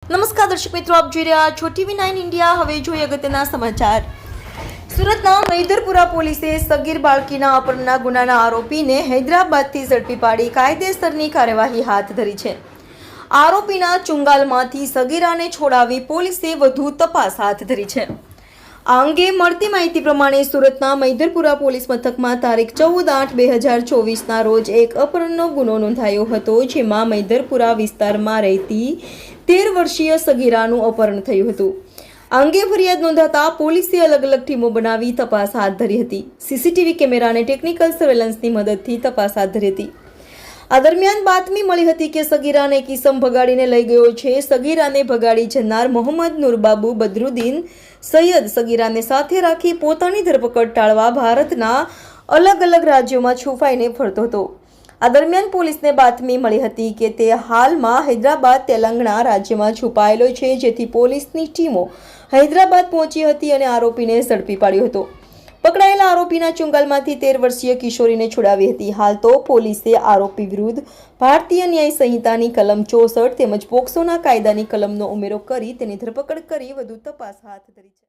નમસ્કાર દર્શક મિત્રો, આપ જોઈ રહ્યા છો TV9 ઇન્ડિયા। હવે જોઈએ અગત્યના સમાચાર। સુરતના મૈદરપુરા પોલીસે સગીર બાળકીના અપહરણના ગુનાના આરોપીને હૈદરાબાદથી ઝડપી પાડી કાયદેસરની કાર્યવાહી હાથ ધરી છે। આરોપીના ચુંગાલમાંથી સગીરાને છોડાવી પોલીસે વધુ તપાસ હાથ ધરી છે। આ અંગે મળતી માહિતી પ્રમાણે સુરતના મૈદરપુરા પોલીસ મથકમાં તારીખ 14/8/2024ના રોજ એક અપહરણનો ગુનો નોંધાયો હતો, જેમાં મૈદરપુરા વિસ્તારમાં રહેતી 13 વર્ષીય સગીરાનું અપહરણ થયું હતું। આ અંગે ફરિયાદ નોંધાતા પોલીસે અલગ અલગ ટીમો બનાવી તપાસ હાથ ધરી હતી। સીસીટીવી કેમેરા અને ટેકનિકલ સર્વેલન્સની મદદથી તપાસ હાથ ધરી હતી। આ દરમિયાન બાતમી મળી હતી કે સગીરાને એક ઇસમ ભગાડીને લઈ ગયો છે। સગીરાને ભગાડી જનાર મોહમ્મદ નુરબાબુ બદરુદ્દીન સૈયદ સગીરાને સાથે રાખી પોતાની ધરપકડ ટાળવા ભારતના અલગ અલગ રાજ્યોમાં છુપાઈને ફરતો હતો। આ દરમિયાન પોલીસને બાતમી મળી હતી કે તે હાલમાં હૈદરાબાદ તેલંગાણા રાજ્યમાં છુપાયેલો છે, જેથી પોલીસની ટીમો હૈદરાબાદ પહોંચી હતી અને આરોપીને ઝડપી પાડ્યો હતો। પકડાયેલા આરોપીના ચુંગાલમાંથી 13 વર્ષીય કિશોરીને છોડાવી હતી। હાલ તો પોલીસે આરોપી વિરુદ્ધ ભારતીય ન્યાય સંહિતાની કલમ 64 તેમજ પોક્સોના કાયદાની કલમનો ઉમેરો કરી તેની ધરપકડ કરી વધુ તપાસ હાથ ધરી છે।